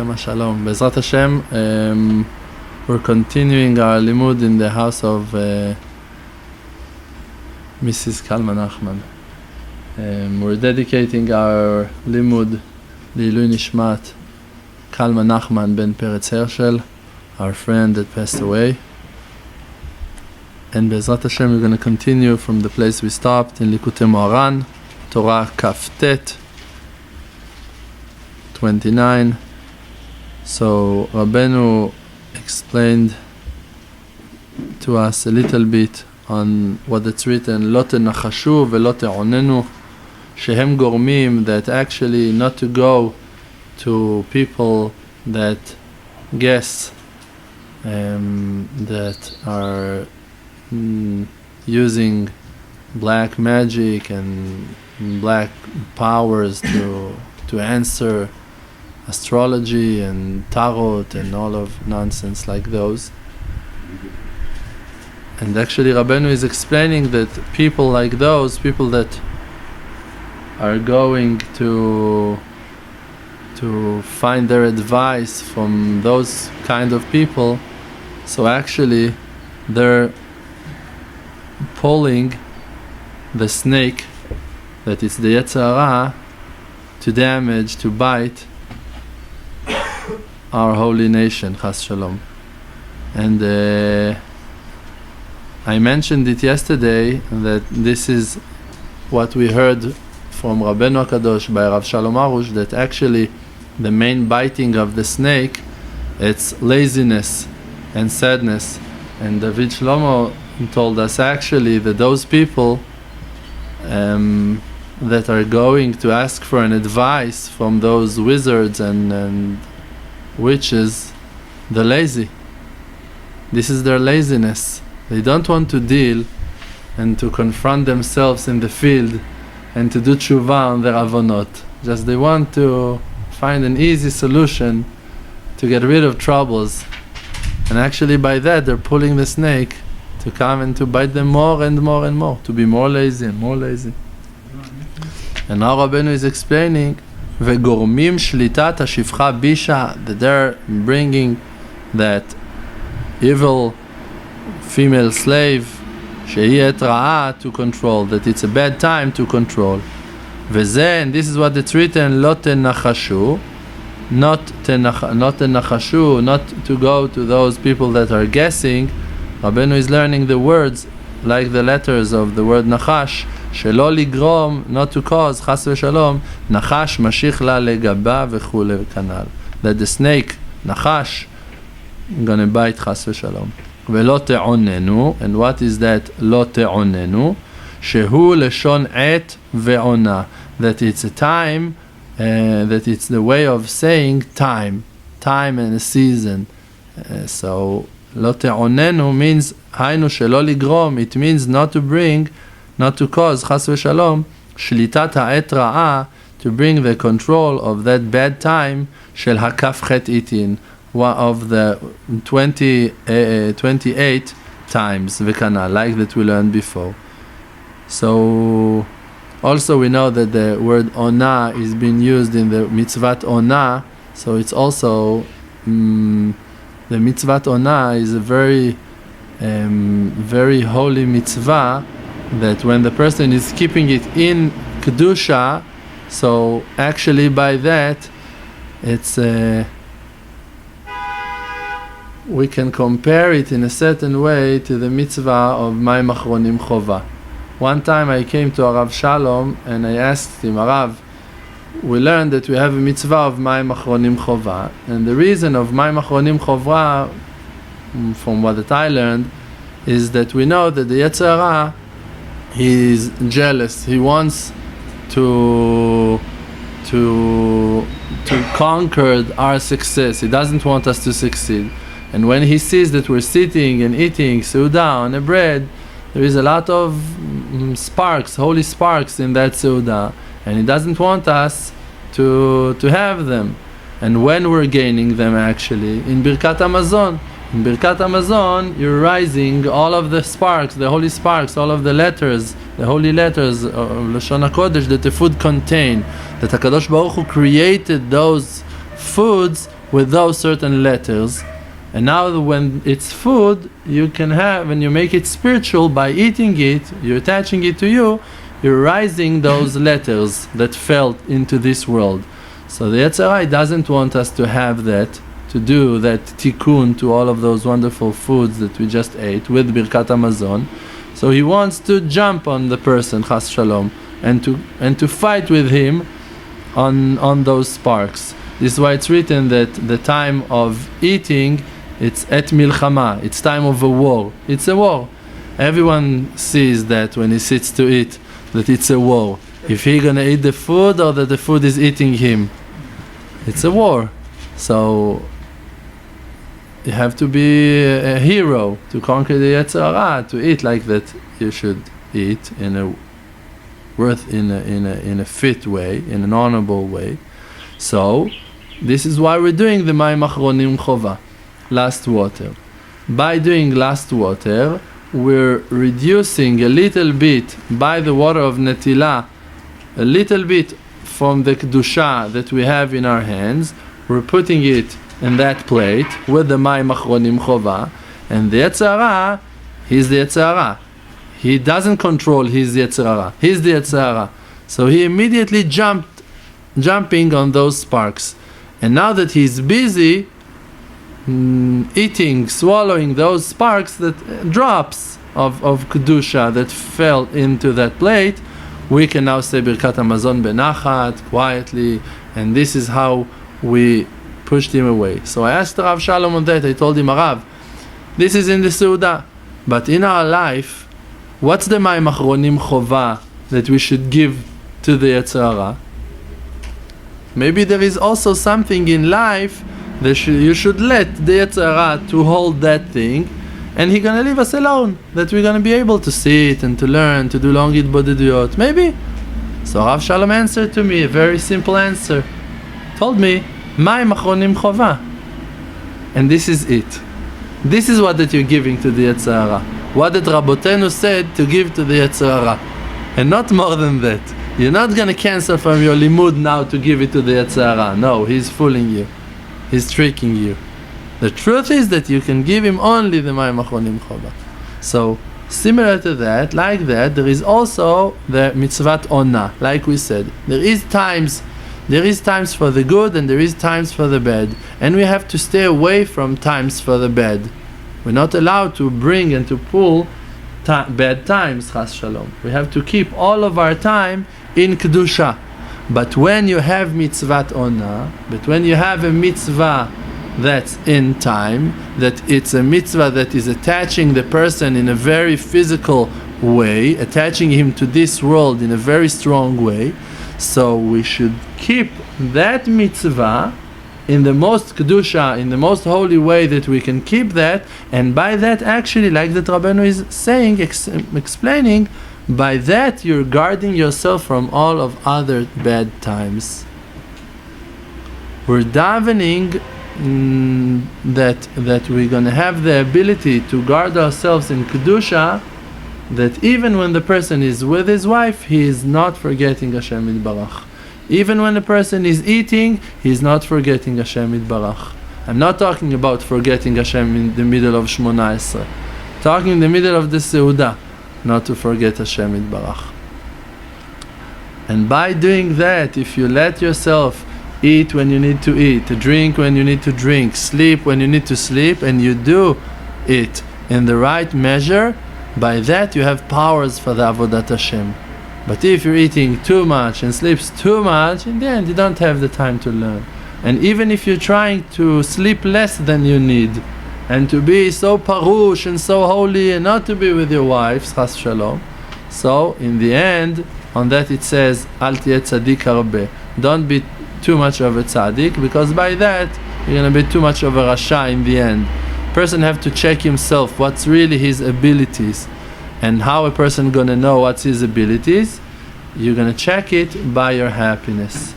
Shalom Shalom. Bezrat Hashem, we're continuing our limud in the house of Mrs. Kalman Nachman. We're dedicating our limud Leilui Nishmat Kalman Nachman ben Peretz Hershel, our friend that passed away. And Bezrat Hashem, we're going to continue from the place we stopped in likutei moharan, Torah Kaftet 29. So Rabbeinu explained to us a little bit on what it's written, לא תנחשו ולא תעוננו, שהם גורמים, that actually not to go to people that guess, that are using black magic and black powers to answer astrology and tarot and all of nonsense like those. And actually Rabbeinu is explaining that people like those, people that are going to find their advice from those kind of people, so actually they're pulling the snake, that is the Yetzer Hara, to damage, to bite our holy nation, Chas Shalom. And I mentioned it yesterday that this is what we heard from Rabbeinu HaKadosh by Rav Shalom Arush, that actually the main biting of the snake, it's laziness and sadness. And David Shlomo told us actually that those people that are going to ask for an advice from those wizards and witches, they're lazy. This is their laziness. They don't want to deal and to confront themselves in the field and to do tshuva on their avonot. Just they want to find an easy solution to get rid of troubles. And actually by that they're pulling the snake to come and to bite them more and more and more, to be more lazy and more lazy. And now Rabbeinu is explaining, וגורמים שליטת השפחה בישה, that they're bringing that evil female slave, שהיא עת רעה, to control, that it's a bad time to control. וזה, and this is what it's written, לא תנחשו, not תנחשו, not to go to those people that are guessing. Rabbeinu is learning the words like the letters of the word נחש, שלא לגרום, not to cause, חס ושלום, נחש משיך לה לגבה וכו' וכנ"ל. That the snake, נחש, gonna bite חס ושלום. ולא תעוננו, and what is that לא תעוננו? שהוא לשון עת ועונה. That it's a time, that it's the way of saying time and a season. So לא תעוננו means, היינו שלא לגרום, it means not to bring, not to cause, חס ושלום, שליטת העת רעה, to bring the control of that bad time, של הכף חט איתין, of the 28 times, וכנ"ל, like that we learned before. So, also we know that the word ona is being used in the mitzvat ona, so it's also, the mitzvat ona is a very, very holy mitzvah, that when the person is keeping it in Kedusha, so actually by that, it's we can compare it in a certain way to the mitzvah of Mayim Achronim Chova. One time I came to Arav Shalom and I asked him, Arav, we learned that we have a mitzvah of Mayim Achronim Chova, and the reason of Mayim Achronim Chova, from what that I learned, is that we know that the Yetzer Hara, he is jealous. He wants to conquer our success. He doesn't want us to succeed. And when he sees that we're sitting and eating seudah on a bread, there is a lot of sparks, holy sparks in that seudah, and he doesn't want us to have them. And when we're gaining them, actually, in Birkat Hamazon, In Birkat Hamazon, you're rising all of the sparks, the holy sparks, all of the letters, the holy letters of Lashon HaKodesh that the food contain. That HaKadosh Baruch Hu created those foods with those certain letters. And now when it's food, you can have, and you make it spiritual by eating it, you're attaching it to you, you're rising those letters that fell into this world. So the Yetzer Hara doesn't want us to have that, to do that tikkun to all of those wonderful foods that we just ate with Birkat Hamazon. So he wants to jump on the person, Chas Shalom, and to fight with him on those sparks. This is why it's written that the time of eating, it's et milchama, it's time of a war. It's a war. Everyone sees that when he sits to eat, that it's a war. If he's gonna eat the food or that the food is eating him, it's a war. So you have to be a hero to conquer the Yetzer Hara, to eat like that. You should eat in a fit way, in an honorable way. So this is why we're doing the Mayim Achronim Chova, last water. By doing last water, we're reducing a little bit by the water of Netilah, a little bit from the Kedusha that we have in our hands. We're putting it in that plate with the Mayim Achronim Chova, and the Yetzer Hara, he's the Yetzer Hara. He doesn't control his Yetzer Hara. He's the Yetzer Hara. So he immediately jumping on those sparks. And now that he's busy eating, swallowing those sparks, that drops of Kedusha that fell into that plate, we can now say Birkat Hamazon benachat, quietly, and this is how we pushed him away. So I asked Rav Shalom on that. I told him, Rav, this is in the Seudah, but in our life, what's the Mayim Achronim Chova that we should give to the Yetzer Hara? Maybe there is also something in life that you should let the Yetzer Hara to hold that thing, and he's gonna leave us alone, that we're gonna be able to sit and to learn, to do long Hitbodedut. Maybe. So Rav Shalom answered to me a very simple answer. Told me, Mayim Achronim Chova. And this is it. This is what that you're giving to the Yetzer Hara. What that Rabbotenu said to give to the Yetzer Hara. And not more than that. You're not going to cancel from your limud now to give it to the Yetzer Hara. No, he's fooling you. He's tricking you. The truth is that you can give him only the Mayim Achronim Chova. So, similar to that, like that, there is also the mitzvat ona. Like we said, there is times for the good and there is times for the bad. And we have to stay away from times for the bad. We're not allowed to bring and to pull bad times, Chas Shalom. We have to keep all of our time in Kedusha. But when you have mitzvat ona, but when you have a mitzvah that's in time, that it's a mitzvah that is attaching the person in a very physical way, attaching him to this world in a very strong way, so we should keep that mitzvah in the most Kedusha, in the most holy way that we can keep that, and by that actually, like that Rabbeinu is saying, explaining, by that you're guarding yourself from all of other bad times. We're davening that we're going to have the ability to guard ourselves in Kedusha, that even when the person is with his wife, he is not forgetting Hashem Yitbarach. Even when the person is eating, he is not forgetting Hashem Yitbarach. I'm not talking about forgetting Hashem in the middle of Shmona Esrei. Talking in the middle of the Seudah, not to forget Hashem Yitbarach. And by doing that, if you let yourself eat when you need to eat, drink when you need to drink, sleep when you need to sleep, and you do it in the right measure, by that you have powers for the Avodat Hashem. But if you're eating too much and sleeps too much, in the end you don't have the time to learn. And even if you're trying to sleep less than you need, and to be so parush and so holy and not to be with your wives, chas shalom, so in the end, on that it says, Al tiyeh tzadik harbeh. Don't be too much of a tzaddik, because by that you're going to be too much of a rasha in the end. Person have to check himself, what's really his abilities. And how a person going to know what's his abilities? You're going to check it by your happiness.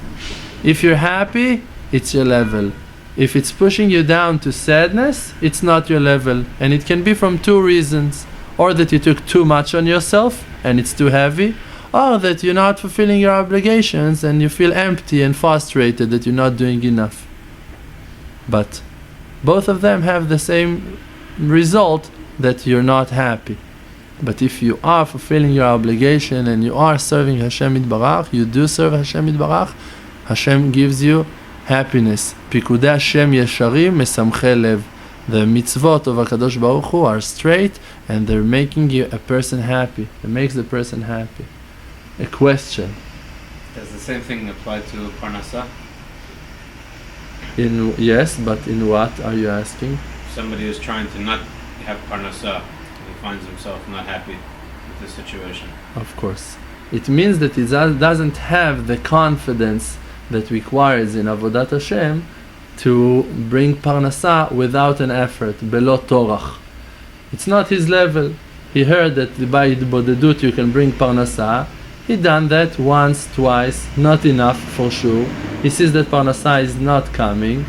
If you're happy, it's your level. If it's pushing you down to sadness, it's not your level. And it can be from two reasons. Or that you took too much on yourself and it's too heavy, or that you're not fulfilling your obligations and you feel empty and frustrated that you're not doing enough. But both of them have the same result, that you're not happy. But if you are fulfilling your obligation and you are serving Hashem Yitbarach, you do serve Hashem Yitbarach, Hashem gives you happiness. Pikudei Hashem yesharim mesamchei lev. The mitzvot of HaKadosh Baruch Hu are straight, and they're making you a person happy. It makes the person happy. A question. Does the same thing apply to Parnasa? Yes, but in what are you asking? Somebody is trying to not have Parnasa, he finds himself not happy with the situation. Of course. It means that he doesn't have the confidence that requires in Avodat Hashem to bring Parnasa without an effort, belo torach. It's not his level. He heard that by Hitbodedut you can bring Parnasa. He done that once, twice, not enough for sure. He sees that Parnasa is not coming,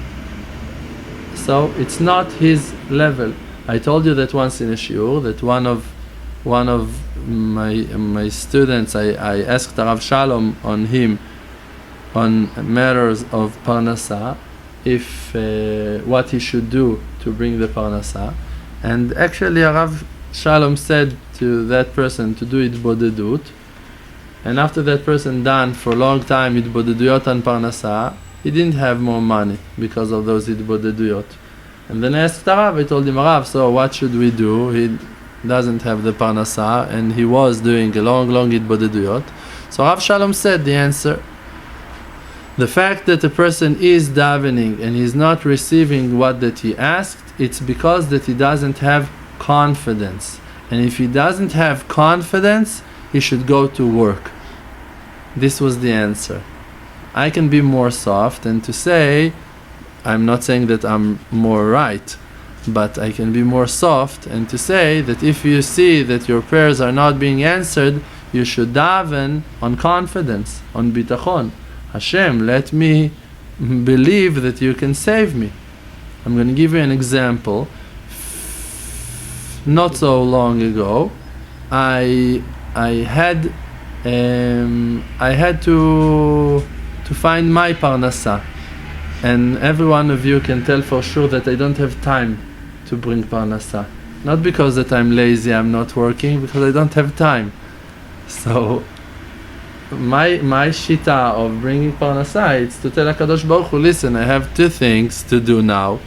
so it's not his level. I told you that once in a shiur, that one of my students, I asked Rav Shalom on him, on matters of Parnasa, if what he should do to bring the Parnasa. And actually Rav Shalom said to that person to do Hitbodedut, and after that person done for a long time Hitbodeduyot and Parnasa, he didn't have more money because of those Hitbodeduyot. And then I asked Rav, I told him, Rav, so what should we do? He doesn't have the Parnasa, and he was doing a long Hitbodeduyot. So Rav Shalom said the answer. The fact that a person is davening and he's not receiving what that he asked, it's because that he doesn't have confidence. And if he doesn't have confidence, he should go to work. This was the answer. I can be more soft and to say, I'm not saying that I'm more right, but I can be more soft and to say that if you see that your prayers are not being answered, you should daven on confidence, on Bitachon. Hashem, let me believe that you can save me. I'm going to give you an example. Not so long ago, I had to find my Parnasa, and every one of you can tell for sure that I don't have time to bring Parnasa. Not because that I'm lazy, I'm not working, because I don't have time. So my shita of bringing Parnasa, it's to tell HaKadosh Baruch Hu, listen, I have two things to do now,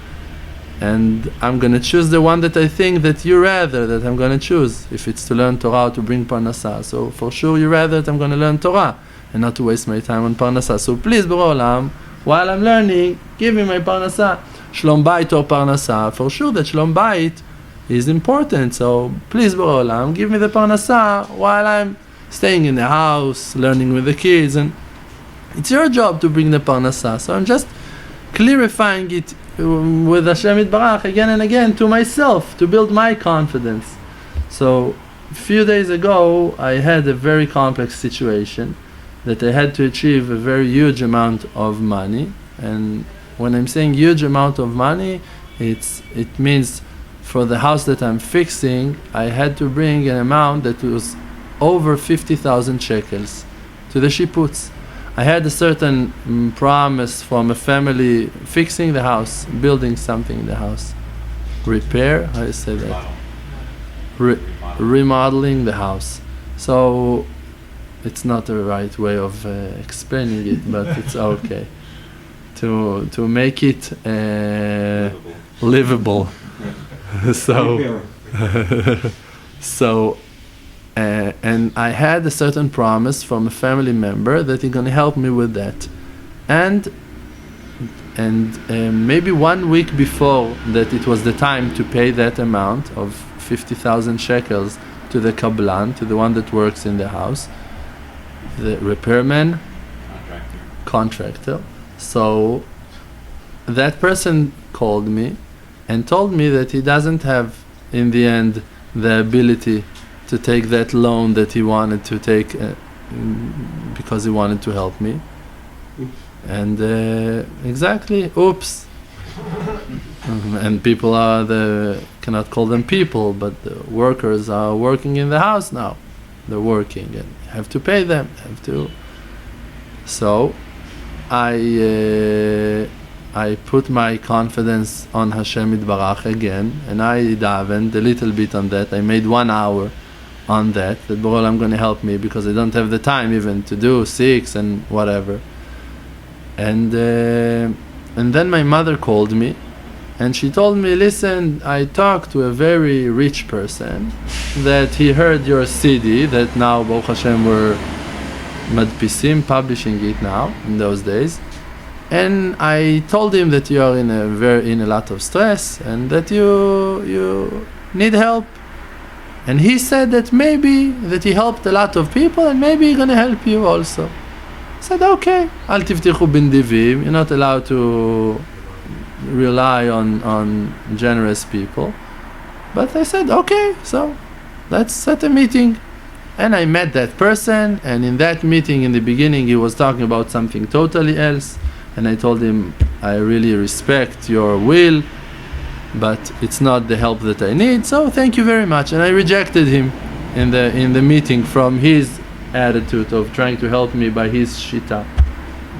and I'm going to choose the one that I think that you rather that I'm going to choose. If it's to learn Torah or to bring Parnasa, so for sure you rather that I'm going to learn Torah and not to waste my time on Parnasa. So please, Borei Olam, while I'm learning, give me my Parnasa. Shlom Bayit or Parnasa, for sure that Shlom Bayit is important, so please, Borei Olam, give me the Parnasa while I'm staying in the house, learning with the kids, and it's your job to bring the Parnasa. So I'm just clarifying it with Hashem Yitbarach again and again to myself, to build my confidence. So a few days ago I had a very complex situation that I had to achieve a very huge amount of money, and when I'm saying huge amount of money, it means for the house that I'm fixing, I had to bring an amount that was over 50,000 shekels to the shiputz. I had a certain promise from a family fixing the house, building something in the house. Repair, how do you say that? Remodeling the house. So it's not the right way of explaining it, but it's okay. To make it livable. And I had a certain promise from a family member that he's going to help me with that, and maybe 1 week before that it was the time to pay that amount of 50,000 shekels to the kablan, to the one that works in the house, the repairman, contractor. So that person called me and told me that he doesn't have in the end the ability to take that loan that he wanted to take because he wanted to help me. And exactly, oops. And people cannot call them people, but the workers are working in the house now. They're working and have to pay them, So I I put my confidence on Hashem Yitbarach again, and I davened a little bit on that. I made 1 hour on that Borei Olam going to help me because I don't have the time even to do 6 and whatever. And then my mother called me, and she told me, listen, I talked to a very rich person that he heard your CD, that now Baruch Hashem we're madpisim, publishing it now in those days. And I told him that you are in a lot of stress and that you need help. And he said that maybe that he helped a lot of people and maybe he's gonna help you also. I said, okay, al tiftichu b'ndivim. You're not allowed to rely on generous people. But I said, okay, so let's set a meeting. And I met that person, and in that meeting in the beginning he was talking about something totally else. And I told him, I really respect your will, but it's not the help that I need, so thank you very much. And I rejected him in the meeting from his attitude of trying to help me by his shita.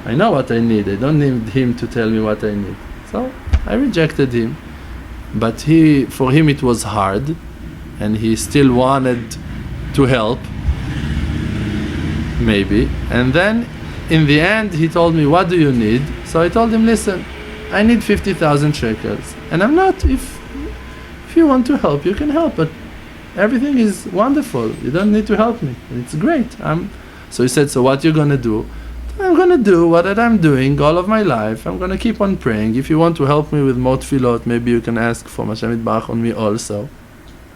I know what I need, I don't need him to tell me what I need. So I rejected him. But for him it was hard, and he still wanted to help, maybe. And then in the end, he told me, what do you need? So I told him, listen, I need 50,000 shekels. And I'm not, if you want to help, you can help, but everything is wonderful. You don't need to help me. It's great. So he said, so what you're going to do? I'm going to do what I'm doing all of my life. I'm going to keep on praying. If you want to help me with more tefillot, maybe you can ask for Hashem Yitbarach on me also.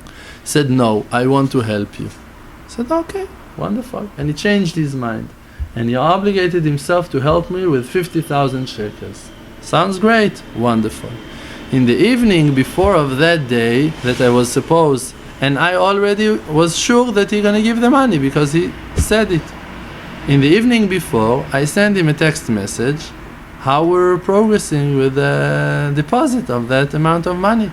He said, no, I want to help you. I said, okay, wonderful. And he changed his mind. And he obligated himself to help me with 50,000 shekels. Sounds great, wonderful. In the evening before of that day that I was supposed, and I already was sure that he's going to give the money because he said it. In the evening before, I sent him a text message how we're progressing with the deposit of that amount of money.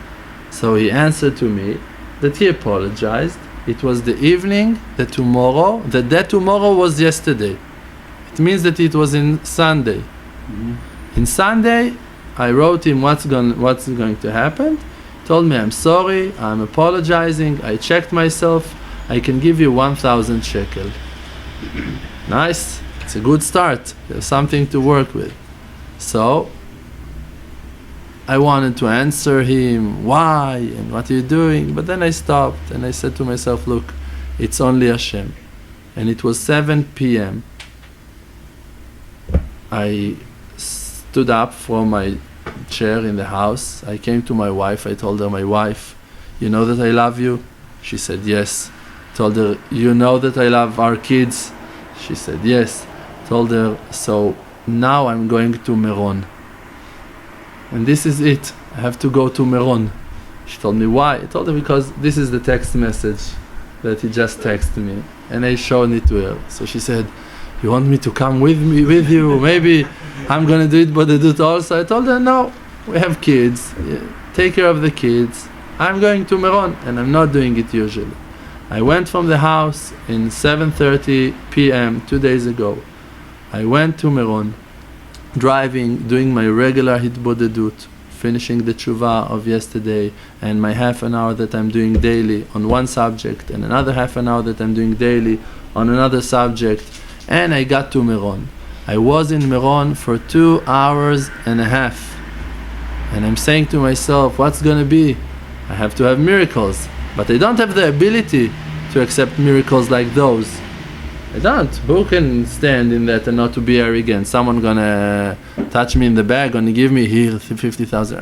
So he answered to me that he apologized. It was the evening, that tomorrow was yesterday. It means that it was in Sunday. Mm-hmm. In Sunday, I wrote him what's going to happen. He told me, I'm sorry, I'm apologizing, I checked myself, I can give you 1,000 shekel. Nice, it's a good start. There's something to work with. So, I wanted to answer him, why, and what are you doing? But then I stopped and I said to myself, look, it's only Hashem. And it was 7 p.m. I stood up from my chair in the house. I came to my wife. I told her, my wife, you know that I love you? She said, yes. Told her, you know that I love our kids? She said, yes. Told her, so now I'm going to Meron. And this is it. I have to go to Meron. She told me, why? I told her, because this is the text message that he just texted me. And I showed it to her. So she said, you want me to come with you? Maybe I'm going to do Hitbodedut also. I told her, no, we have kids. Take care of the kids. I'm going to Meron, and I'm not doing it usually. I went from the house in 7:30 p.m. 2 days ago. I went to Meron, driving, doing my regular Hitbodedut, finishing the tshuva of yesterday, and my half an hour that I'm doing daily on one subject, and another half an hour that I'm doing daily on another subject. And I got to Meron. I was in Meron for 2 hours and a half. And I'm saying to myself, what's going to be? I have to have miracles. But I don't have the ability to accept miracles like those. I don't. Who can stand in that and not to be arrogant? Someone going to touch me in the bag and give me here 50,000.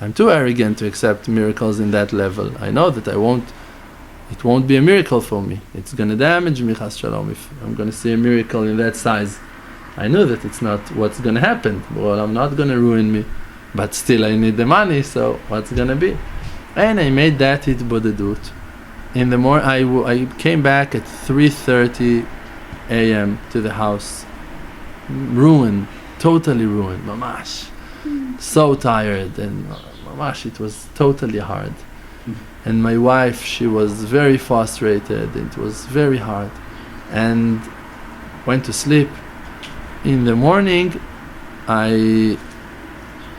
I'm too arrogant to accept miracles in that level. I know that it won't be a miracle for me. It's going to damage me, chas shalom, if I'm going to see a miracle in that size. I know that it's not what's going to happen. Well, I'm not going to ruin me. But still I need the money, so what's going to be? And I made that Hitbodedut. In the morning, I came back at 3:30 a.m. to the house. Ruined, totally ruined, mamash. So tired, and mamash, it was totally hard. And my wife, she was very frustrated. It was very hard. And went to sleep. In the morning, I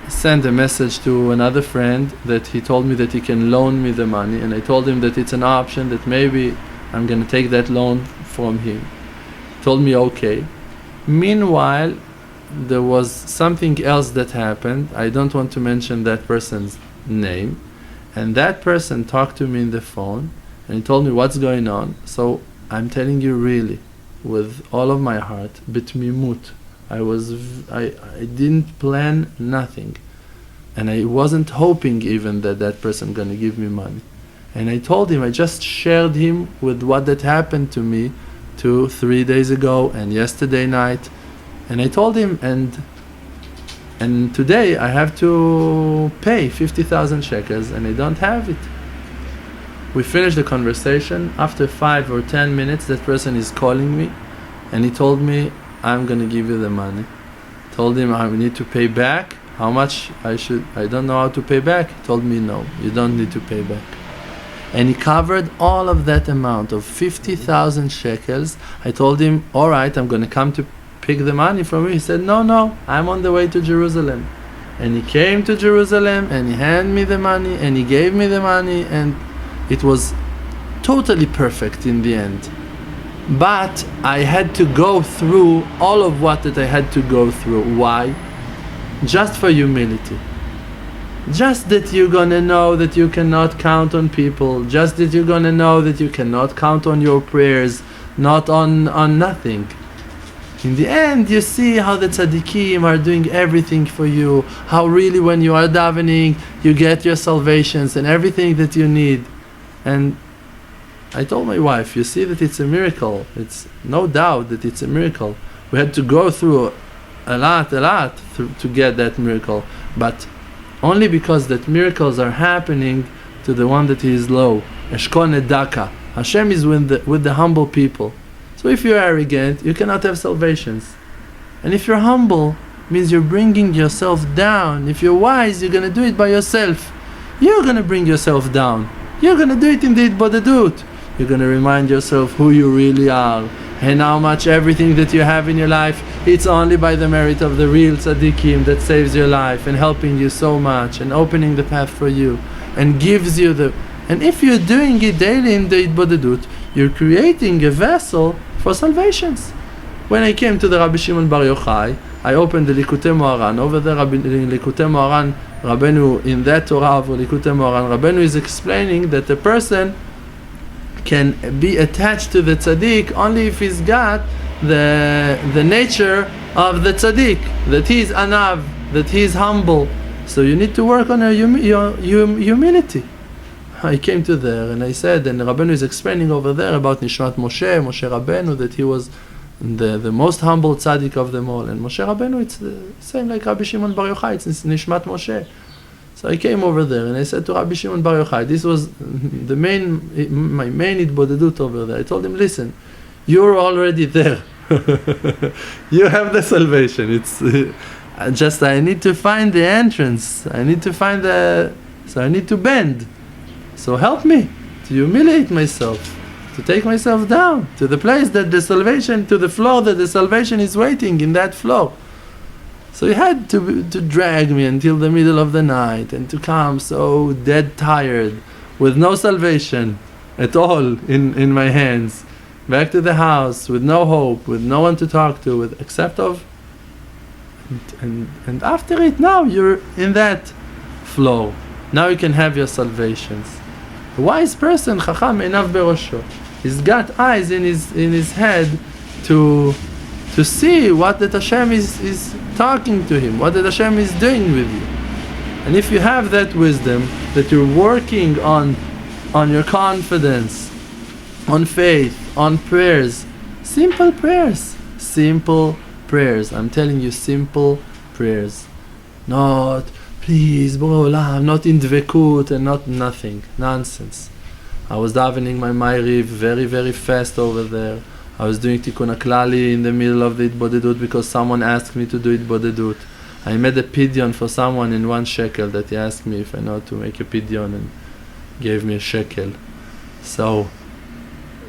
sent a message to another friend that he told me that he can loan me the money, and I told him that it's an option, that maybe I'm going to take that loan from him. Told me okay. Meanwhile, there was something else that happened. I don't want to mention that person's name, and that person talked to me in the phone and he told me what's going on. So I'm telling you really, with all of my heart, bitmimut. I didn't plan nothing, and I wasn't hoping even that that person gonna give me money. And I told him, I just shared him with what that happened to me 2-3 days ago and yesterday night, and I told him, and today I have to pay 50,000 shekels and I don't have it. We finished the conversation. After 5 or 10 minutes, that person is calling me, and he told me, I'm gonna give you the money. Told him I need to pay back. How much I don't know how to pay back. He told me, no, you don't need to pay back. And he covered all of that amount of 50,000 shekels. I told him, all right, I'm gonna come to pick the money from you. He said, no, I'm on the way to Jerusalem. And he came to Jerusalem and he handed me the money and he gave me the money, and it was totally perfect in the end. But I had to go through all of what that I had to go through. Why? Just for humility. Just that you're gonna know that you cannot count on people. Just that you're gonna know that you cannot count on your prayers, not on nothing. In the end, you see how the tzaddikim are doing everything for you. How really when you are davening, you get your salvations and everything that you need. And I told my wife, you see that it's a miracle. It's no doubt that it's a miracle. We had to go through a lot to get that miracle. But only because that miracles are happening to the one that is low. Eshkone daka. Hashem is with the humble people. So if you're arrogant, you cannot have salvations. And if you're humble, means you're bringing yourself down. If you're wise, you're going to do it by yourself. You're going to bring yourself down. You're going to do it in the Hitbodedut. You're going to remind yourself who you really are, and how much everything that you have in your life, it's only by the merit of the real tzaddikim that saves your life and helping you so much and opening the path for you and gives you the... And if you're doing it daily in the Hitbodedut, you're creating a vessel for salvations. When I came to the Rabbi Shimon Bar Yochai, I opened the likutei moharan. Over there, in likutei moharan, Rabbeinu, in that Torah of likutei moharan, Rabbeinu is explaining that a person can be attached to the tzaddik only if he's got the nature of the tzaddik, that he is anav, that he is humble. So you need to work on your humility. I came to there and I said, and Rabbeinu is explaining over there about Nishmat Moshe Rabbeinu, that he was the most humble tzaddik of them all. And Moshe Rabbeinu, it's the same like Rabbi Shimon Bar Yochai, it's Nishmat Moshe. So I came over there and I said to Rabbi Shimon Bar Yochai, this was my main Hitbodedut over there. I told him, listen, you're already there. You have the salvation. It's just I need to find the entrance. I need to find so I need to bend. So help me to humiliate myself, to take myself down to the place that the salvation, to the floor that the salvation is waiting, in that floor. So he had to drag me until the middle of the night and to come so dead tired with no salvation at all in my hands, back to the house with no hope, with no one to talk to, with except of and after it, now you're in that flow. Now you can have your salvations. A wise person, chacham einav berosho, he's got eyes in his head to see what that Hashem is talking to him, what that Hashem is doing with you. And if you have that wisdom, that you're working on your confidence, on faith, on prayers, simple prayers, I'm telling you, simple prayers. Not, please, Boro Olam, not in dvekut and not nothing, nonsense. I was davening my Ma'ariv very, very fast over there. I was doing Tikkun HaKlali in the middle of the Hitbodedut because someone asked me to do Hitbodedut. I made a pidyon for someone in 1 shekel that he asked me if I know to make a pidyon and gave me a shekel. So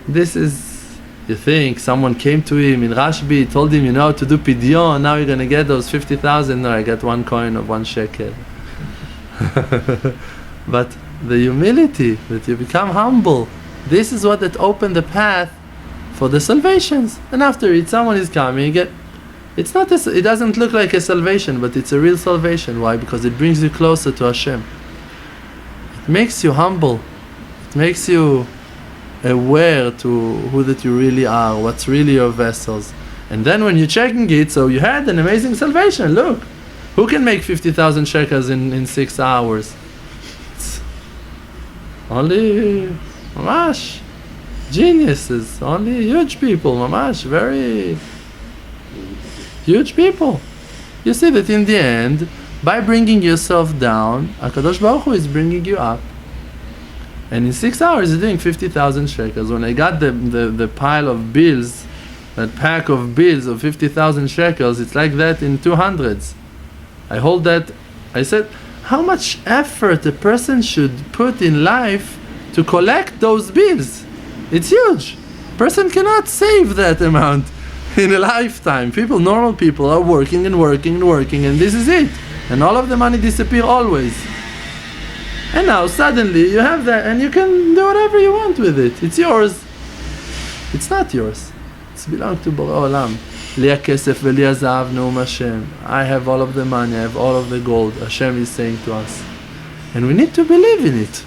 this is You think someone came to him in Rashbi, told him, you know, to do pidyon, now you're going to get those 50,000. No, I got 1 coin of 1 shekel. But the humility, that you become humble, this is what that opened the path for the salvations. And after it, someone is coming, it doesn't look like a salvation, but it's a real salvation. Why? Because it brings you closer to Hashem. It makes you humble. It makes you aware to who that you really are, what's really your vessels. And then when you're checking it, so you had an amazing salvation. Look, who can make 50,000 shekels in 6 hours? It's only mamash geniuses, only huge people, mamash, very huge people. You see that in the end, by bringing yourself down, HaKadosh Baruch Hu is bringing you up. And in 6 hours, you're doing 50,000 shekels. When I got the pile of bills, that pack of bills of 50,000 shekels, it's like that in 200s. I hold that, I said, how much effort a person should put in life to collect those bills? It's huge. A person cannot save that amount in a lifetime. Normal people are working and working and working, and this is it. And all of the money disappear always. And now suddenly you have that, and you can do whatever you want with it. It's yours. It's not yours. It belongs to Borei Olam. Li hakesef veli hazahav neum Hashem. I have all of the money, I have all of the gold. Hashem is saying to us. And we need to believe in it.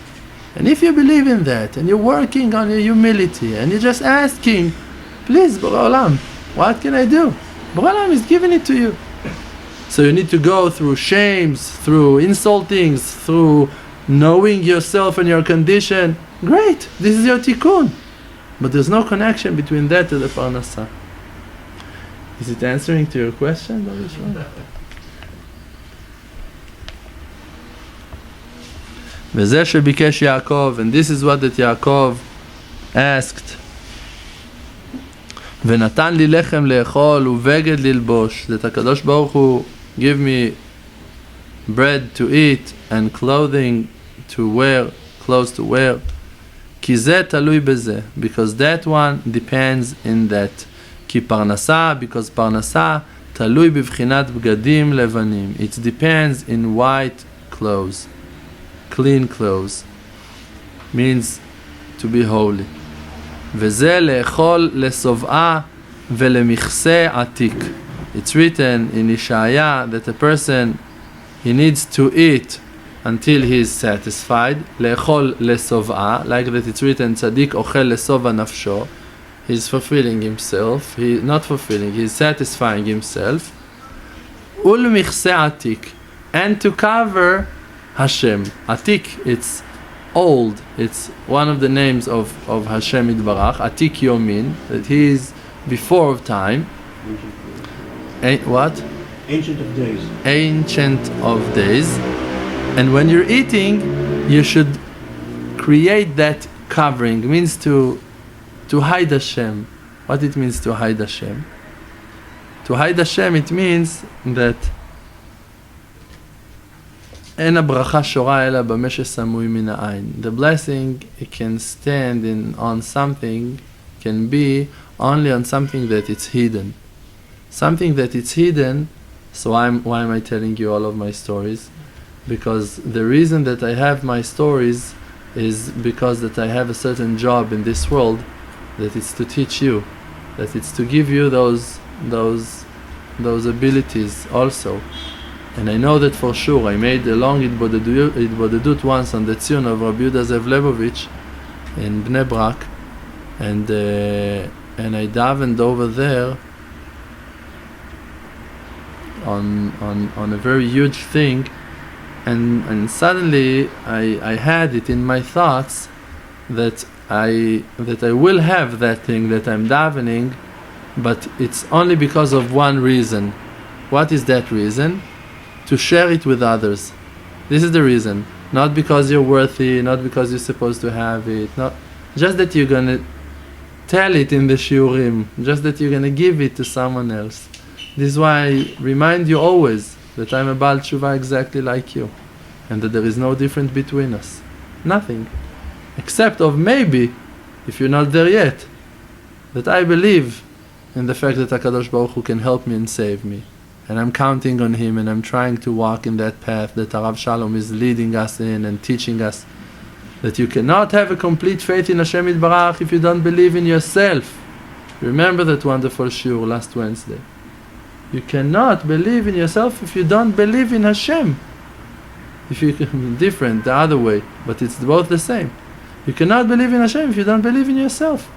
And if you believe in that, and you're working on your humility, and you're just asking, please, Borei Olam, what can I do? Borei Olam is giving it to you. So you need to go through shames, through insultings, through knowing yourself and your condition. Great, this is your tikkun. But there's no connection between that and the parnasa. Is it answering to your question, Rabbi Shmuel? וזה שביקש יעקב, and this is what that Yaakov asked. ונתן לי לחם לאכול ובגד ללבוש, that HaKadosh Baruch Hu give me bread to eat and clothing to wear, clothes to wear. כי זה תלוי בזה, because that one depends in that. כי פרנסה, because פרנסה תלוי בבחינת בגדים לבנים. It depends in white clothes, clean clothes, means to be holy. וזה לאכול לשובעה ולמכסה עתיק. It's written in Ishaya that a person, he needs to eat until he is satisfied. לאכול לשובעה, like that it's written, צדיק אוכל לשובע נפשו. He's fulfilling himself. Not fulfilling, he's satisfying himself. ולמכסה עתיק, and to cover Hashem. Atik, it's old. It's one of the names of Hashem Yitbarach. Atik Yomin, that he is before of time. What? Ancient of days. Ancient of days. And when you're eating, you should create that covering. It means to hide Hashem. What it means to hide Hashem? To hide Hashem, it means that אין הברכה שורה אלא במה שסמוי מן העין. The blessing, it can stand on something, can be only on something that it's hidden. Something that it's hidden, so why am I telling you all of my stories? Because the reason that I have my stories is because that I have a certain job in this world, that it's to teach you, that it's to give you those abilities also. And I know that for sure. I made a long Hitbodedut once on the tune of Rabbi Zev Lebovich in Bnei Brak, and I davened over there on a very huge thing, and suddenly I had it in my thoughts that I will have that thing that I'm davening, but it's only because of one reason. What is that reason? To share it with others. This is the reason. Not because you're worthy, not because you're supposed to have it, not just that you're gonna tell it in the shiurim, just that you're gonna give it to someone else. This is why I remind you always that I'm a Baal Tshuva exactly like you, and that there is no difference between us. Nothing. Except of maybe, if you're not there yet, that I believe in the fact that HaKadosh Baruch Hu can help me and save me. And I'm counting on Him, and I'm trying to walk in that path that Harav Shalom is leading us in and teaching us, that you cannot have a complete faith in Hashem Yitbarach if you don't believe in yourself. Remember that wonderful shiur last Wednesday. You cannot believe in yourself if you don't believe in Hashem. If you can, different the other way, but it's both the same. You cannot believe in Hashem if you don't believe in yourself.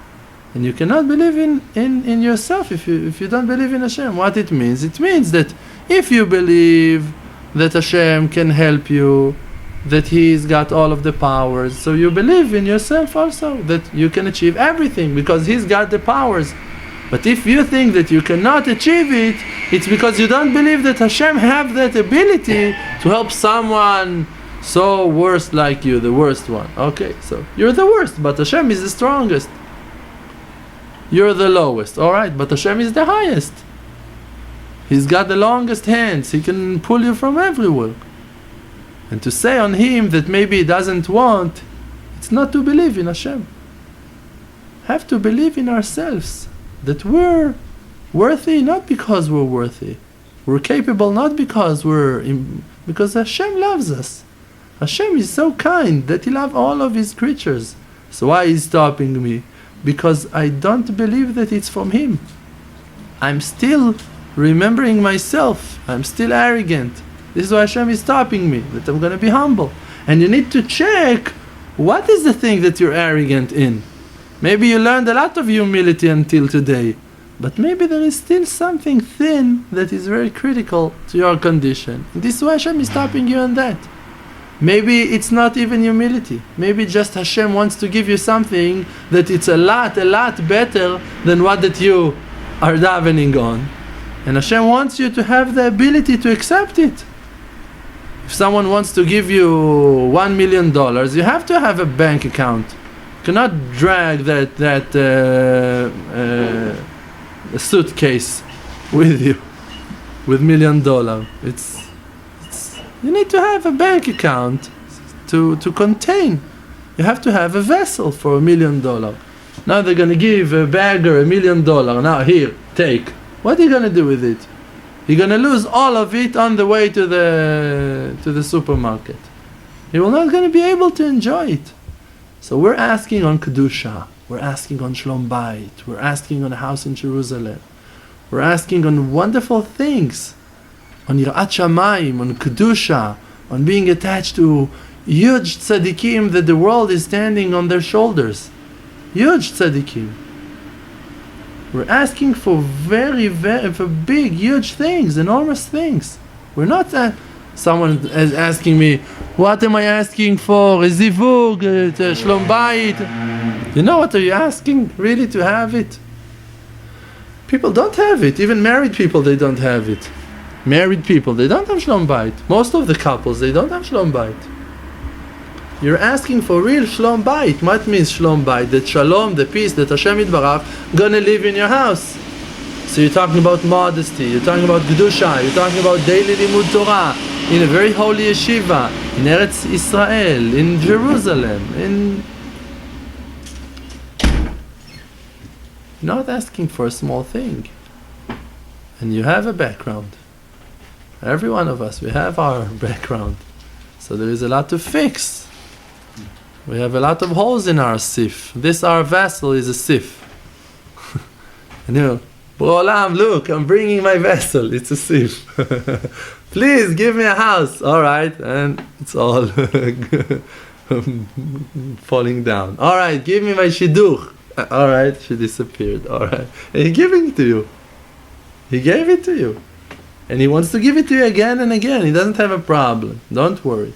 And you cannot believe in yourself if you don't believe in Hashem. What it means? It means that if you believe that Hashem can help you, that He's got all of the powers, so you believe in yourself also, that you can achieve everything because He's got the powers. But if you think that you cannot achieve it, it's because you don't believe that Hashem have that ability to help someone so worst like you, the worst one. Okay, so you're the worst, but Hashem is the strongest. You're the lowest, alright, but Hashem is the highest. He's got the longest hands, He can pull you from everywhere. And to say on Him that maybe He doesn't want, it's not to believe in Hashem. Have to believe in ourselves, that we're worthy not because we're worthy. We're capable not because because Hashem loves us. Hashem is so kind that He loves all of His creatures. So why is He stopping me? Because I don't believe that it's from Him. I'm still remembering myself. I'm still arrogant. This is why Hashem is stopping me, that I'm going to be humble. And you need to check what is the thing that you're arrogant in. Maybe you learned a lot of humility until today, but maybe there is still something thin that is very critical to your condition. And this is why Hashem is stopping you on that. Maybe it's not even humility. Maybe just Hashem wants to give you something that it's a lot better than what that you are davening on. And Hashem wants you to have the ability to accept it. If someone wants to give you $1 million, you have to have a bank account. You cannot drag that suitcase with you with $1 million. You need to have a bank account to contain. You have to have a vessel for $1 million. Now they're going to give a bagger $1 million. Now here, take. What are you going to do with it? You're going to lose all of it on the way to the supermarket. You're not going to be able to enjoy it. So we're asking on Kedusha. We're asking on Shlom Bayit. We're asking on a house in Jerusalem. We're asking on wonderful things. On Yirat Shamayim, on Kedusha, on being attached to huge tzaddikim that the world is standing on their shoulders. Huge tzaddikim. We're asking for for big, huge things, enormous things. We're not someone is asking me, what am I asking for? A zivug, Shlom Bayit. You know what are you asking? Really to have it? People don't have it. Even married people, they don't have it. Married people, they don't have Shlom Bayit. Most of the couples, they don't have Shlom Bayit. You're asking for real Shlom Bayit. What means Shlom Bayit? That Shalom, the peace that Hashem Yitbarach gonna live in your house. So you're talking about modesty, you're talking about Kedusha, you're talking about daily limud Torah, in a very holy yeshiva, in Eretz Israel, in Jerusalem, You're not asking for a small thing. And you have a background. Every one of us, we have our background. So there is a lot to fix. We have a lot of holes in our sif. This, our vessel, is a sif. And you know, B'olam, look, I'm bringing my vessel. It's a sif. Please give me a house. All right, and it's all falling down. All right, give me my shidduch. All right, she disappeared. All right, and He's giving it to you. He gave it to you. And He wants to give it to you again and again. He doesn't have a problem. Don't worry.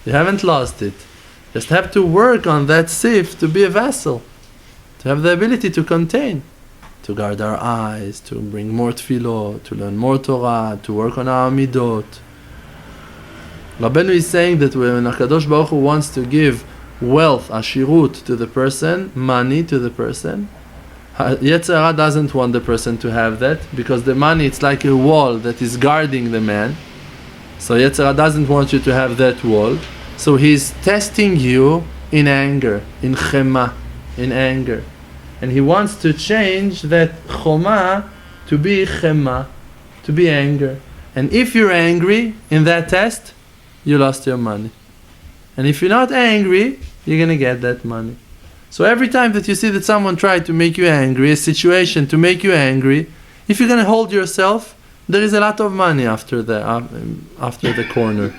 You haven't lost it. Just have to work on that sif to be a vessel. To have the ability to contain. To guard our eyes, to bring more tefillot, to learn more Torah, to work on our midot. Rabbeinu is saying that when HaKadosh Baruch Hu wants to give wealth, ashirut, to the person, money to the person, Yetzer Hara doesn't want the person to have that, because the money, it's like a wall that is guarding the man. So Yetzer Hara doesn't want you to have that wall. So he's testing you in anger, in chema, in anger. And he wants to change that choma to be chema, to be anger. And if you're angry in that test, you lost your money. And if you're not angry, you're going to get that money. So every time that you see that someone tried to make you angry, a situation to make you angry, if you're going to hold yourself, there is a lot of money after the corner.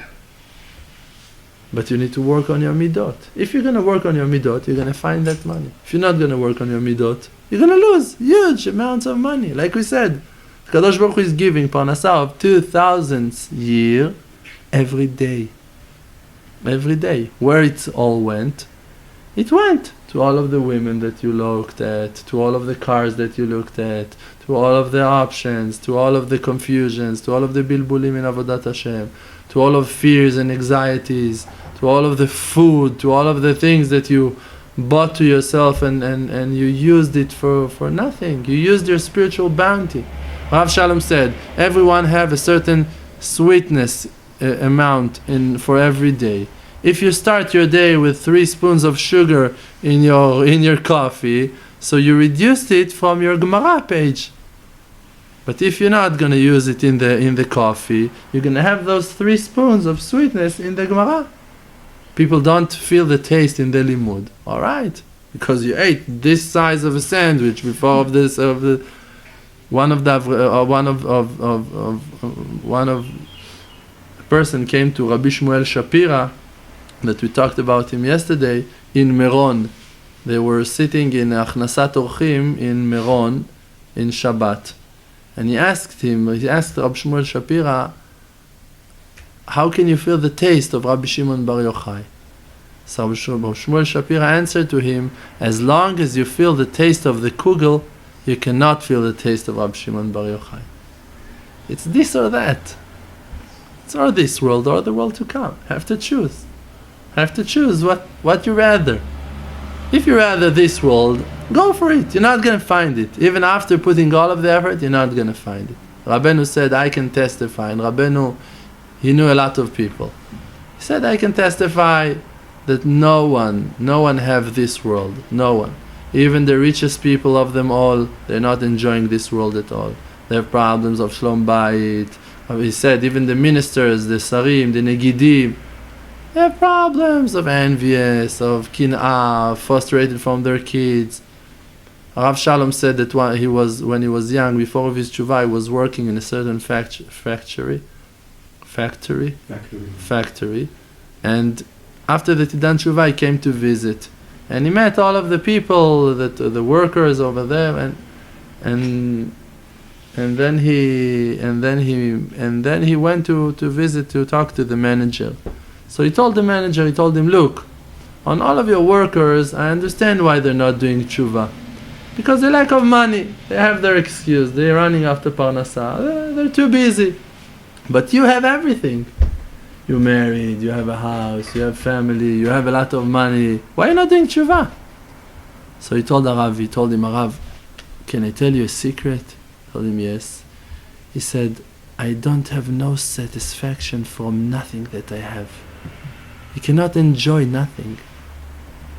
But you need to work on your midot. If you're going to work on your midot, you're going to find that money. If you're not going to work on your midot, you're going to lose huge amounts of money. Like we said, Kadosh Baruch Hu is giving parnasah of 2,000th year every day. Every day. Where it all went? It went to all of the women that you looked at, to all of the cars that you looked at, to all of the options, to all of the confusions, to all of the bilbulim in Avodat Hashem, to all of fears and anxieties, to all of the food, to all of the things that you bought to yourself and you used it for nothing. You used your spiritual bounty. Rav Shalom said, everyone have a certain sweetness amount for every day. If you start your day with 3 spoons of sugar in your coffee, so you reduced it from your Gemara page. But if you're not going to use it in the coffee, you're going to have those 3 spoons of sweetness in the Gemara. People don't feel the taste in the limud. All right, because you ate this size of a sandwich before of this of the one of a person came to Rabbi Shmuel Shapira, that we talked about him yesterday, in Meron. They were sitting in Achnasat Orchim in Meron in Shabbat. And he asked Rabbi Shmuel Shapira, how can you feel the taste of Rabbi Shimon Bar Yochai? So Rabbi Shmuel Shapira answered to him, as long as you feel the taste of the kugel, you cannot feel the taste of Rabbi Shimon Bar Yochai. It's this or that. It's or this world or the world to come. Have to choose. Have to choose what you rather. If you rather this world, go for it. You're not going to find it. Even after putting all of the effort, you're not going to find it. Rabbeinu said, I can testify. And Rabbeinu, he knew a lot of people. He said, I can testify that no one have this world. No one. Even the richest people of them all, they're not enjoying this world at all. They have problems of shlom bayit. He said, even the ministers, the sarim, the negidim, they have problems of envious, of kin'ah, frustrated from their kids. Rav Shalom said that when he was young, before his tshuva, he was working in a certain factory, and after that he done tshuva, he came to visit, and he met all of the people, the workers over there, and then he went to visit, to talk to the manager. So he told him, look, on all of your workers, I understand why they're not doing tshuva. Because they lack of money. They have their excuse. They're running after parnasah. They're too busy. But you have everything. You're married, you have a house, you have family, you have a lot of money. Why are you not doing tshuva? So he told him, Arav, can I tell you a secret? I told him, yes. He said, I don't have no satisfaction from nothing that I have. He cannot enjoy nothing.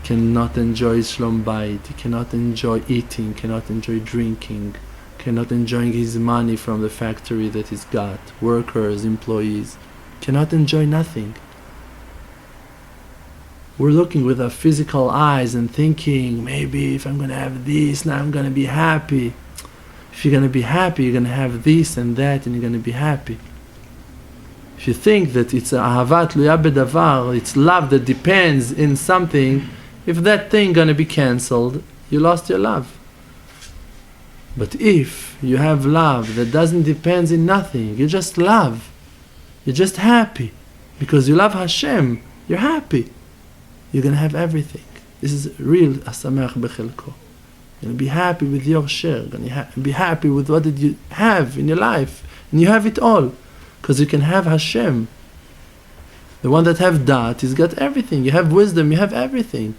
Cannot enjoy shlom bayit. He cannot enjoy eating, cannot enjoy drinking, cannot enjoy his money from the factory that he's got, workers, employees. Cannot enjoy nothing. We're looking with our physical eyes and thinking, maybe if I'm going to have this, now I'm going to be happy. If you're going to be happy, you're going to have this and that, and you're going to be happy. If you think that it's ahavat luya bedavar, it's love that depends in something, if that thing going to be cancelled, you lost your love. But if you have love that doesn't depend in nothing, you just love, you're just happy, because you love Hashem, you're happy, you're going to have everything. This is real asameach bechelko. You're going to be happy with your share. You're going to be happy with what did you have in your life. And you have it all. Because you can have Hashem. The one that have dat, he's got everything. You have wisdom, you have everything.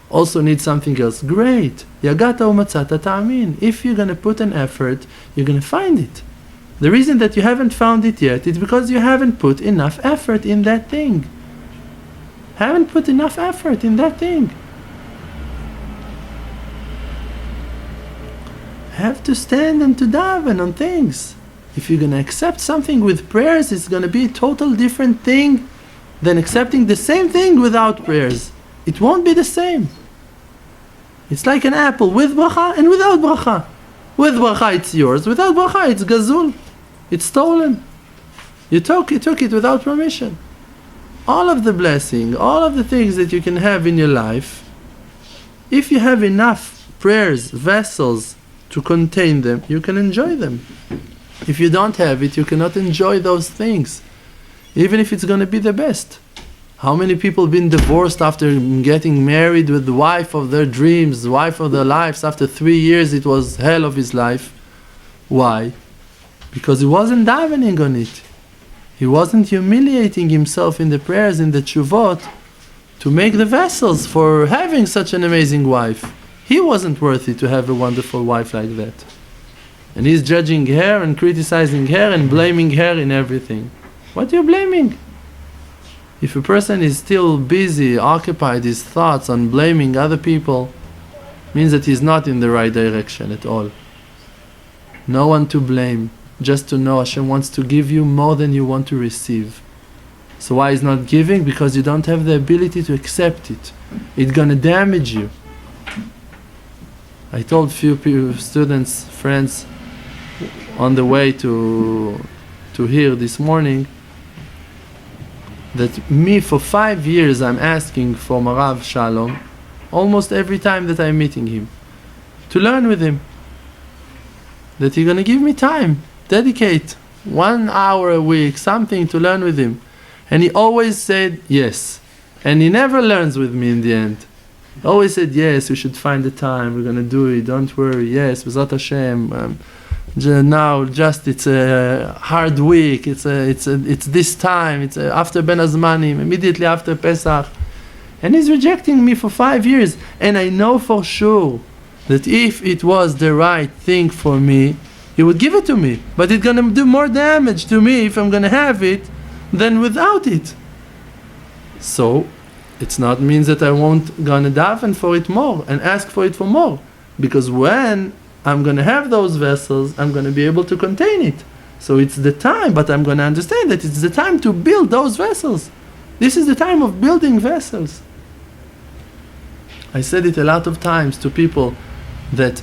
Also need something else. Great. Yagata umatzata ta'amin. If you're going to put an effort, you're going to find it. The reason that you haven't found it yet is because you haven't put enough effort in that thing. Haven't put enough effort in that thing. have to stand and to daven on things. If you're going to accept something with prayers, it's going to be a total different thing than accepting the same thing without prayers. It won't be the same. It's like an apple with bracha and without bracha. With bracha it's yours, without bracha it's gazul. It's stolen. You took it without permission. All of the blessing, all of the things that you can have in your life, if you have enough prayers, vessels to contain them, you can enjoy them. If you don't have it, you cannot enjoy those things, even if it's going to be the best. How many people been divorced after getting married with the wife of their dreams, the wife of their lives? After 3 years, it was hell of his life. Why? Because he wasn't davening on it. He wasn't humiliating himself in the prayers, in the tshuvot, to make the vessels for having such an amazing wife. He wasn't worthy to have a wonderful wife like that. And he's judging her and criticizing her and blaming her in everything. What are you blaming? If a person is still busy, occupied his thoughts on blaming other people, means that he's not in the right direction at all. No one to blame, just to know Hashem wants to give you more than you want to receive. So why is not giving? Because you don't have the ability to accept it. It's gonna damage you. I told few students, friends, on the way to here this morning, that me for 5 years I'm asking for Marav Shalom, almost every time that I'm meeting him, to learn with him. That he's gonna give me time, dedicate 1 hour a week, something to learn with him. And he always said yes. And he never learns with me in the end. He always said yes, we should find the time, we're gonna do it, don't worry, yes, B'ezrat Hashem. Now just it's a hard week, it's this time, it's after Ben Azmanim, immediately after Pesach. And he's rejecting me for 5 years. And I know for sure that if it was the right thing for me, he would give it to me. But it's gonna do more damage to me if I'm gonna have it than without it. So it's not means that I won't gonna daven for it more and ask for it for more. Because when I'm going to have those vessels, I'm going to be able to contain it. So it's the time, but I'm going to understand that it's the time to build those vessels. This is the time of building vessels. I said it a lot of times to people that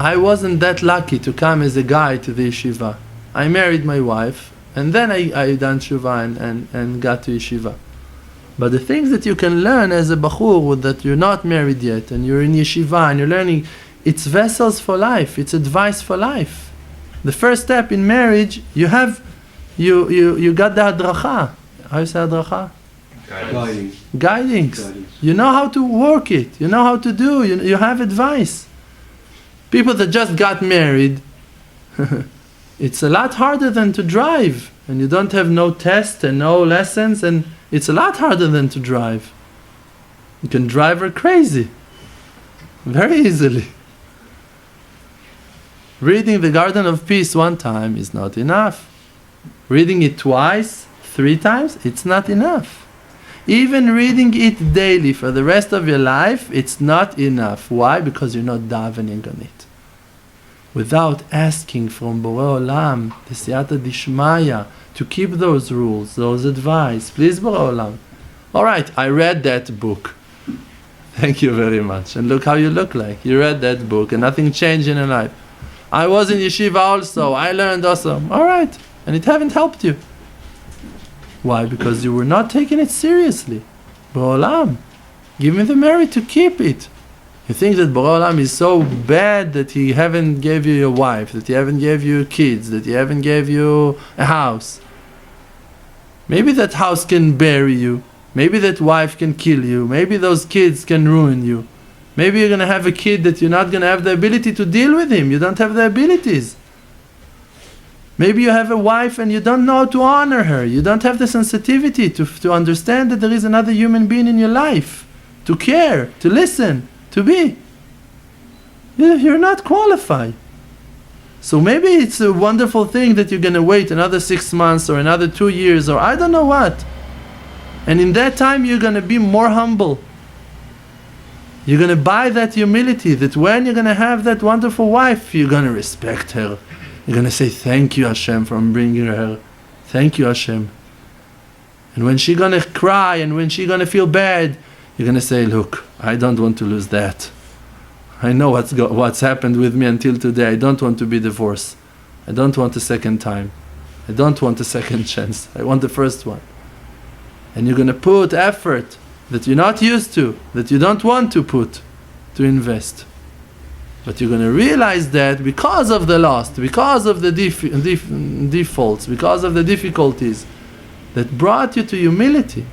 I wasn't that lucky to come as a guy to the yeshiva. I married my wife, and then I done tshuva and got to yeshiva. But the things that you can learn as a bachur, that you're not married yet, and you're in yeshiva, and you're learning, it's vessels for life. It's advice for life. The first step in marriage, you got the hadracha. How you say hadracha? Guiding. You know how to work it. You know how to do. You have advice. People that just got married, it's a lot harder than to drive. And you don't have no test and no lessons, and it's a lot harder than to drive. You can drive her crazy. Very easily. Reading the Garden of Peace 1 time is not enough. Reading it twice, 3 times, it's not enough. Even reading it daily for the rest of your life, it's not enough. Why? Because you're not davening on it. Without asking from Borei Olam, the Siyata Dishmaya, to keep those rules, those advice. Please, Borei Olam. Alright, I read that book. Thank you very much. And look how you look like. You read that book and nothing changed in your life. I was in yeshiva also, I learned also. Alright, and it haven't helped you. Why? Because you were not taking it seriously. Borei Olam, give me the merit to keep it. You think that Borei Olam is so bad that he haven't gave you your wife, that he haven't gave you kids, that he haven't gave you a house. Maybe that house can bury you. Maybe that wife can kill you. Maybe those kids can ruin you. Maybe you're going to have a kid that you're not going to have the ability to deal with him. You don't have the abilities. Maybe you have a wife and you don't know how to honor her. You don't have the sensitivity to understand that there is another human being in your life. To care, to listen, to be. You're not qualified. So maybe it's a wonderful thing that you're going to wait another 6 months or another 2 years or I don't know what. And in that time you're going to be more humble. You're going to buy that humility, that when you're going to have that wonderful wife, you're going to respect her. You're going to say, thank you, Hashem, for bringing her. Thank you, Hashem. And when she's going to cry and when she's going to feel bad, you're going to say, look, I don't want to lose that. I know what's happened with me until today. I don't want to be divorced. I don't want a second time. I don't want a second chance. I want the first one. And you're going to put effort that you're not used to, that you don't want to put, to invest. But you're going to realize that because of the loss, because of the defaults, because of the difficulties that brought you to humility.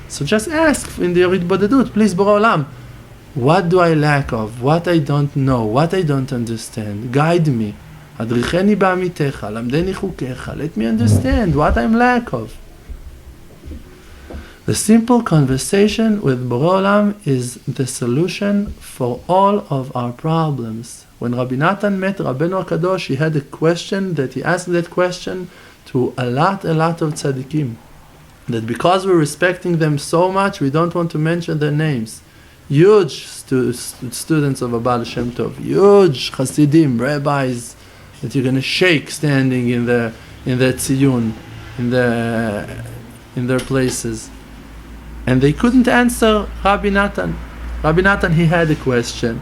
So just ask in the Hitbodedut, please, Borei Olam, what do I lack of? What I don't know? What I don't understand? Guide me. Adricheni ba'amitecha, lamdeni chukecha. Let me understand what I'm lack of. The simple conversation with Borei Olam is the solution for all of our problems. When Rabbi Natan met Rabbeinu HaKadosh, he had a question that he asked that question to a lot of tzaddikim. That because we're respecting them so much, we don't want to mention their names. Huge students of Baal Shem Tov, huge Hasidim, rabbis, that you're going to shake standing in the tziyun, in their places. And they couldn't answer Rabbi Natan. Rabbi Natan, he had a question.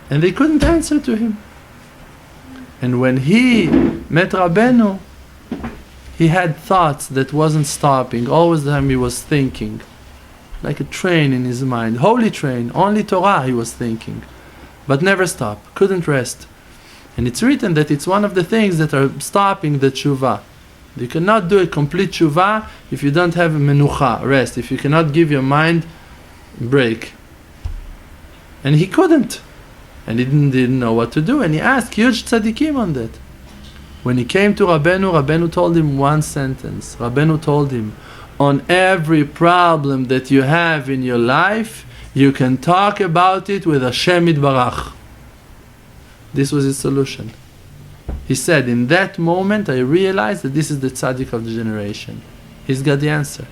And they couldn't answer to him. And when he met Rabbeinu, he had thoughts that wasn't stopping. Always the time he was thinking. Like a train in his mind. Holy train, only Torah he was thinking. But never stop, couldn't rest. And it's written that it's one of the things that are stopping the tshuva. You cannot do a complete tshuva if you don't have a menucha, rest, if you cannot give your mind a break. And he couldn't. And he didn't know what to do. And he asked huge tzaddikim on that. When he came to Rabbeinu told him one sentence. Rabbeinu told him, on every problem that you have in your life, you can talk about it with Hashem Yitbarach. This was his solution. He said, in that moment I realized that this is the tzaddik of the generation. He's got the answer.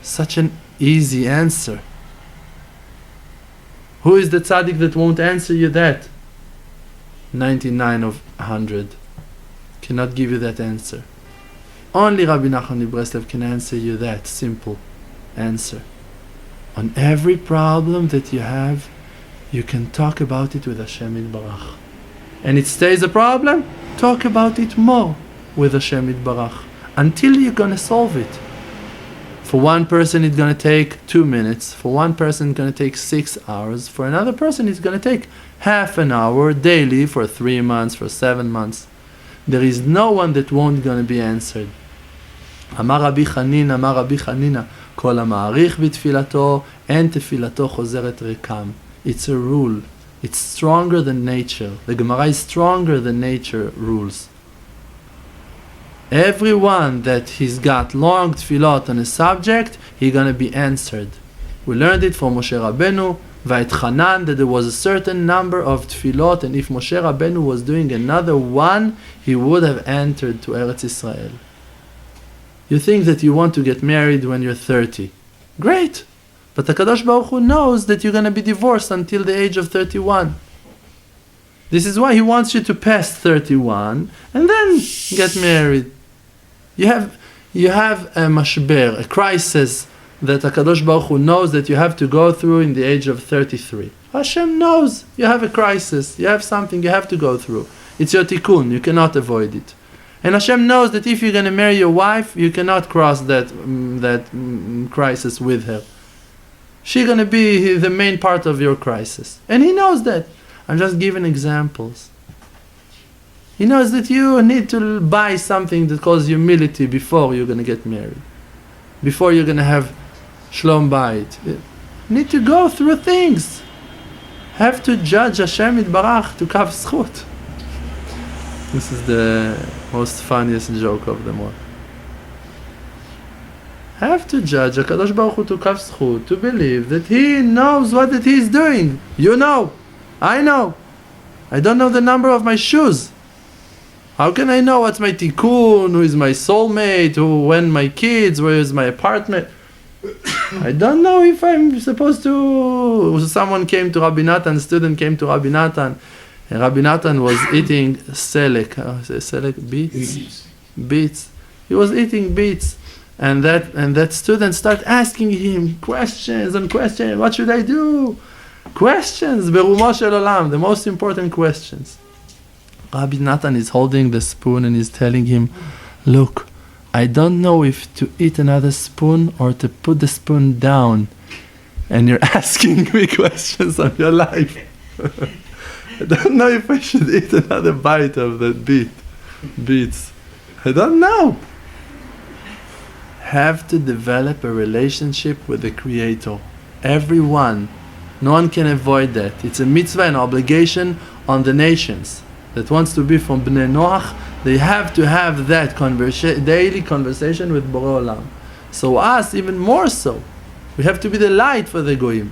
Such an easy answer. Who is the tzaddik that won't answer you that? 99 of 100 cannot give you that answer. Only Rabbi Nachman of Breslev can answer you that simple answer. On every problem that you have, you can talk about it with Hashem Yitbarach. And it stays a problem, talk about it more with Hashem Yitbarach until you're going to solve it. For one person it's going to take 2 minutes, for one person it's going to take 6 hours, for another person it's going to take half an hour daily for 3 months, for 7 months. There is no one that won't going to be answered. Amar Rabbi Chanina, Kol ha'ma'arich b'tfilato, en tefilato chozeret rekam. It's a rule. It's stronger than nature. The Gemara is stronger than nature rules. Everyone that he's got long tefillot on a subject, he's going to be answered. We learned it from Moshe Rabbeinu, Va'etchanan, that there was a certain number of tefillot, and if Moshe Rabbeinu was doing another one, he would have entered to Eretz Israel. You think that you want to get married when you're 30. Great! But the Kadosh Baruch Hu knows that you're going to be divorced until the age of 31. This is why he wants you to pass 31 and then get married. You have a mashber, a crisis that the Kadosh Baruch Hu knows that you have to go through in the age of 33. Hashem knows you have a crisis, you have something you have to go through. It's your tikkun, you cannot avoid it. And Hashem knows that if you're going to marry your wife, you cannot cross that crisis with her. She's going to be the main part of your crisis. And he knows that. I'm just giving examples. He knows that you need to buy something that calls humility before you're going to get married. Before you're going to have shlom bayit. You need to go through things. Have to judge Hashem Yitbarach to kav zchut. This is the most funniest joke of them all. Have to judge HaKadosh Baruch Hu to kav zchut, to believe that He knows what that He is doing. You know. I know. I don't know the number of my shoes. How can I know what's my tikkun, who is my soulmate, when my kids, where is my apartment? I don't know if I'm supposed to. Someone came to Rabbi Nathan, a student came to Rabbi Nathan, and Rabbi Nathan was eating beets. He was eating beets, and that student started asking him questions and questions. What should I do? Questions, berumo shel olam, the most important questions. Rabbi Nathan is holding the spoon and is telling him, look, I don't know if to eat another spoon or to put the spoon down. And you're asking me questions of your life. I don't know if I should eat another bite of that beets. I don't know. Have to develop a relationship with the Creator. Everyone. No one can avoid that. It's a mitzvah and obligation on the nations that wants to be from Bnei Noach. They have to have that daily conversation with Borei Olam. So us, even more so. We have to be the light for the Goyim.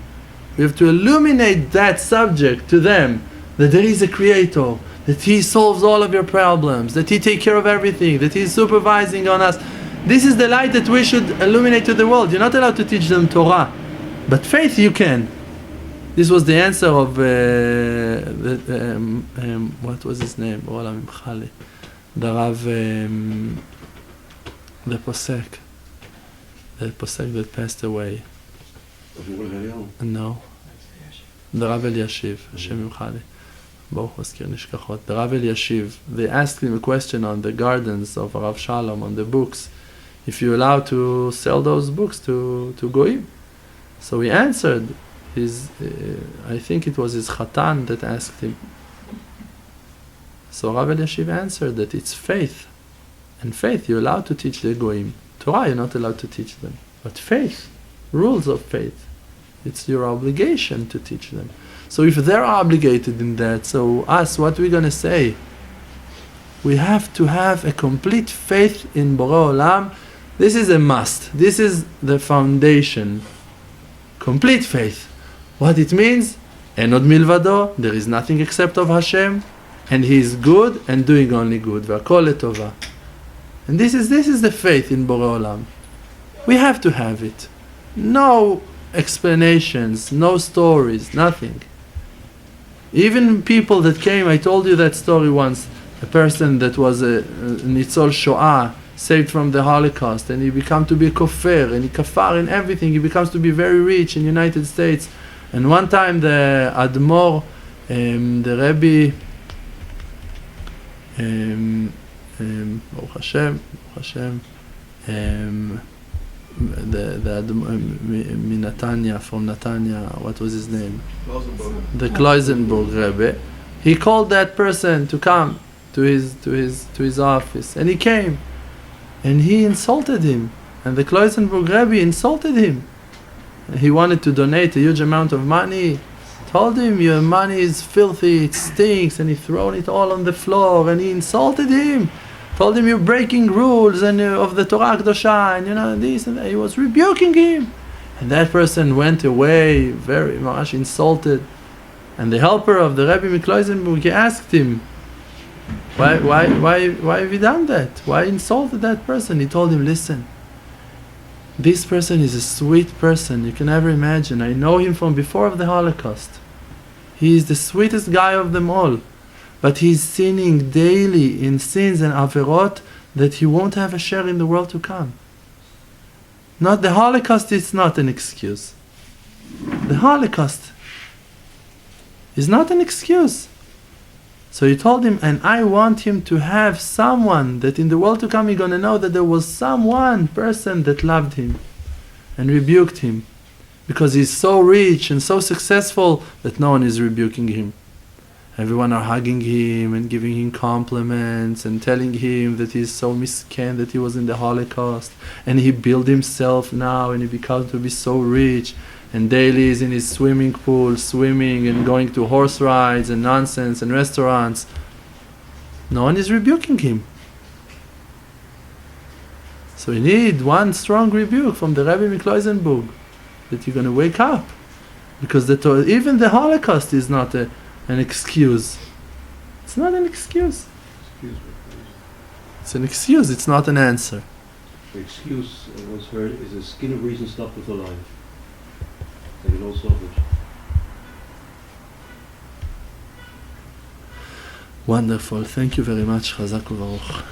We have to illuminate that subject to them, that there is a Creator, that He solves all of your problems, that He takes care of everything, that He is supervising on us. This is the light that we should illuminate to the world. You're not allowed to teach them Torah, but faith you can. This was the answer of what was his name? The Rav, the Posek that passed away. No, the Rav Eliashiv. Hashem Yimchali. Baruch Maskir Nishkachot. The Rav Eliashiv. They asked him a question on the gardens of Rav Shalom, on the books. If you're allowed to sell those books to Goyim, so he answered. I think it was his Chatan that asked him. So Rav Eliashiv answered that it's faith. And faith, you're allowed to teach the Goyim. Torah, you're not allowed to teach them. But faith, rules of faith, it's your obligation to teach them. So if they're obligated in that, so us, what we're going to say? We have to have a complete faith in Borei Olam. This is a must. This is the foundation. Complete faith. What it means? En od milvado, there is nothing except of Hashem, and He is good and doing only good. V'akol letova. And this is the faith in Borei Olam. We have to have it. No explanations, no stories, nothing. Even people that came, I told you that story once, a person that was a Nitzol Shoah, saved from the Holocaust, and he became to be a kofar, and he kafar in everything. He becomes to be very rich in the United States. And one time the Admor, the Rebbe, Baruch Hashem, the Admor, from Netanya, what was his name? The Kloisenberg Rebbe. He called that person to come to his office, and he came, and he insulted him, and the Kloisenberg Rebbe insulted him. He wanted to donate a huge amount of money. Told him, your money is filthy, it stinks, and he thrown it all on the floor, and he insulted him. Told him, you're breaking rules and of the Torah Kedusha, and this and that. He was rebuking him. And that person went away very much insulted. And the helper of the Rebbe Mikloisenberg, he asked him, why have you done that? Why insulted that person? He told him, listen, this person is a sweet person, you can never imagine. I know him from before of the Holocaust. He is the sweetest guy of them all. But he's sinning daily in sins and averot that he won't have a share in the world to come. Not the Holocaust is not an excuse. The Holocaust is not an excuse. So he told him, and I want him to have someone that in the world to come he's going to know that there was someone, person that loved him and rebuked him. Because he's so rich and so successful that no one is rebuking him. Everyone are hugging him and giving him compliments and telling him that he's so miskin, that he was in the Holocaust. And he built himself now and he becomes to be so rich. And daily is in his swimming pool, swimming and going to horse rides and nonsense and restaurants. No one is rebuking him. So you need one strong rebuke from the Rebbe Mikloisenberg that you're going to wake up. Because even the Holocaust is not an excuse. It's not an excuse. It's an excuse, it's not an answer. The excuse was heard is a skin of reason stopped with a life. They can all solve it. Wonderful. Thank you very much. Chazak u'Baruch.